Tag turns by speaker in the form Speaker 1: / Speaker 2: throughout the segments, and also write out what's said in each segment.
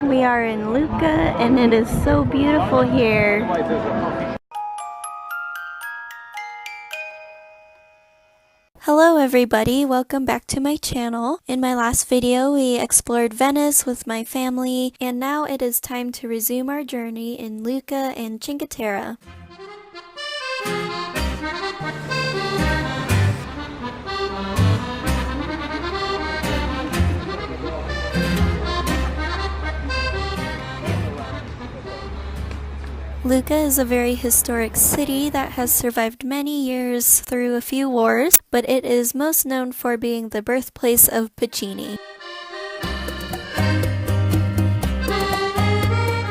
Speaker 1: We are in Lucca and it is so beautiful here. Hello everybody, welcome back to my channel. In my last video we explored Venice with my family and now it is time to resume our journey in Lucca and Cinque Terre. Lucca is a very historic city that has survived many years through a few wars, but it is most known for being the birthplace of Puccini.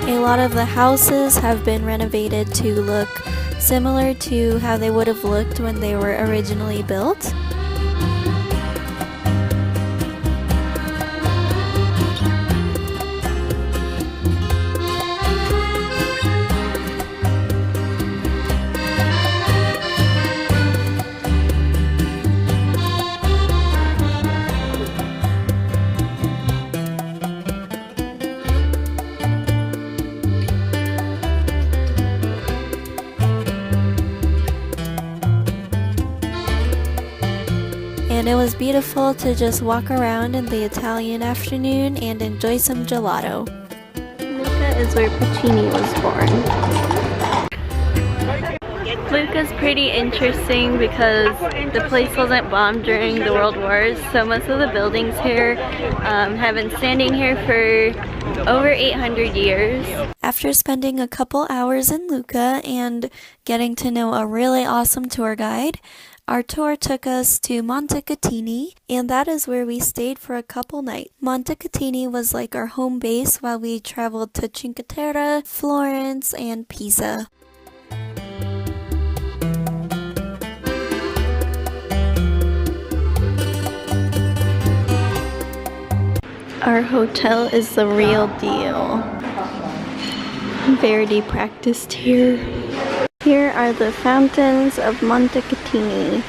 Speaker 1: A lot of the houses have been renovated to look similar to how they would have looked when they were originally built. And it was beautiful to just walk around in the Italian afternoon and enjoy some gelato. Lucca is where Puccini was born. Lucca's pretty interesting because the place wasn't bombed during the World Wars, so most of the buildings here have been standing here for over 800 years. After spending a couple hours in Lucca and getting to know a really awesome tour guide, our tour took us to Montecatini, and that is where we stayed for a couple nights. Montecatini was like our home base while we traveled to Cinque Terre, Florence, and Pisa. Our hotel is the real deal. Verdi practiced here. Here are the fountains of Montecatini.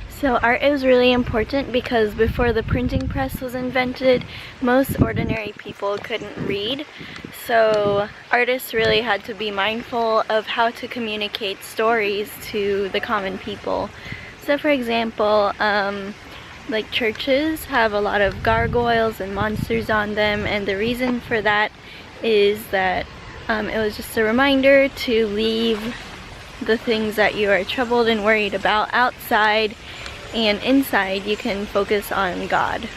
Speaker 1: So art is really important because before the printing press was invented, most ordinary people couldn't read. So artists really had to be mindful of how to communicate stories to the common people. So for example, like churches have a lot of gargoyles and monsters on them, and the reason for that is that it was just a reminder to leave the things that you are troubled and worried about outside, and inside you can focus on God.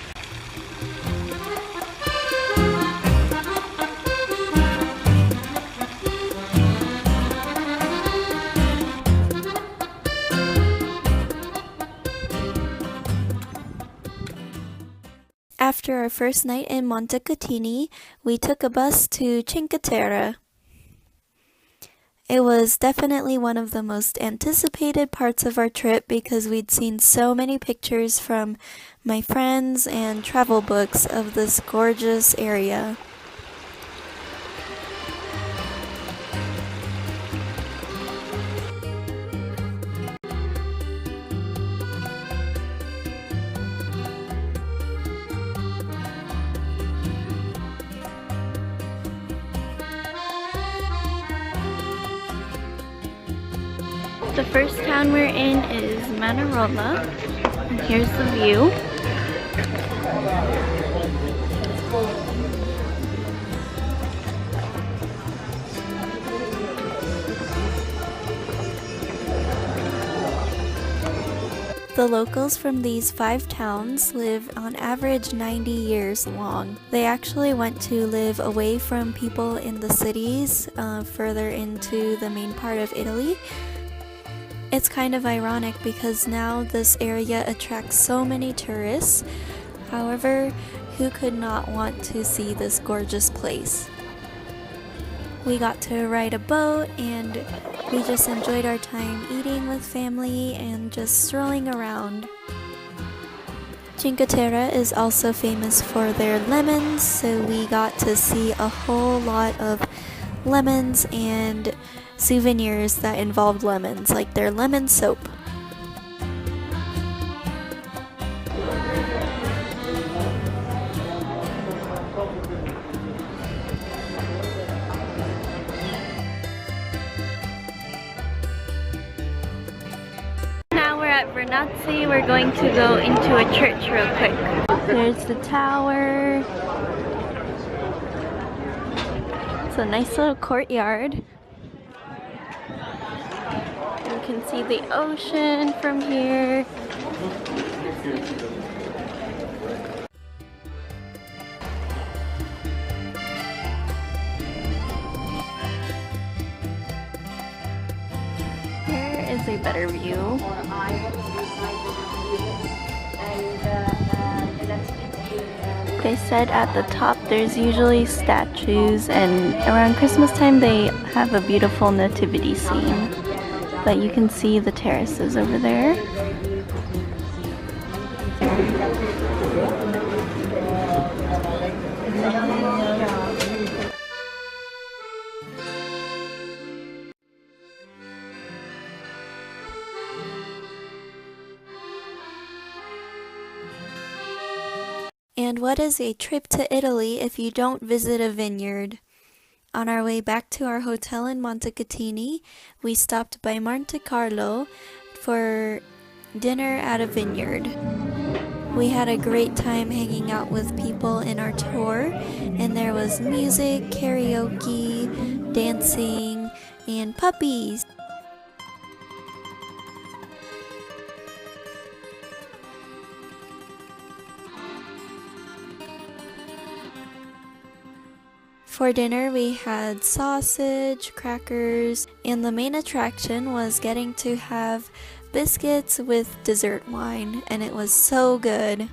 Speaker 1: After our first night in Montecatini, we took a bus to Cinque Terre. It was definitely one of the most anticipated parts of our trip because we'd seen so many pictures from my friends and travel books of this gorgeous area. The first town we're in is Manarola, and here's the view. The locals from these 5 towns live on average 90 years long. They actually went to live away from people in the cities, further into the main part of Italy. It's kind of ironic because now this area attracts so many tourists. However, who could not want to see this gorgeous place? We got to ride a boat and we just enjoyed our time eating with family and just strolling around. Cinque Terre is also famous for their lemons, so we got to see a whole lot of lemons and souvenirs that involved lemons, like their lemon soap. see, we're going to go into a church real quick. There's the tower. It's a nice little courtyard. You can see the ocean from here. Here is a better view. They said at the top there's usually statues, and around Christmas time they have a beautiful nativity scene. But you can see the terraces over there. And what is a trip to Italy if you don't visit a vineyard? On our way back to our hotel in Montecatini, we stopped by Monte Carlo for dinner at a vineyard. We had a great time hanging out with people in our tour, and there was music, karaoke, dancing, and puppies. For dinner, we had sausage, crackers, and the main attraction was getting to have biscuits with dessert wine, and it was so good.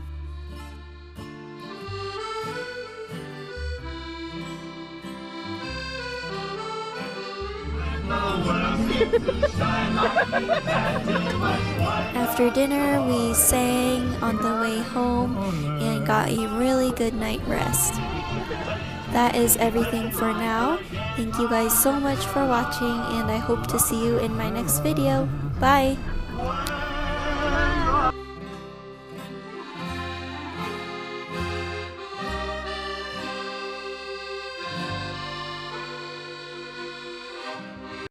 Speaker 1: After dinner, we sang on the way home and got a really good night rest. That is everything for now. Thank you guys so much for watching, and I hope to see you in my next video. Bye!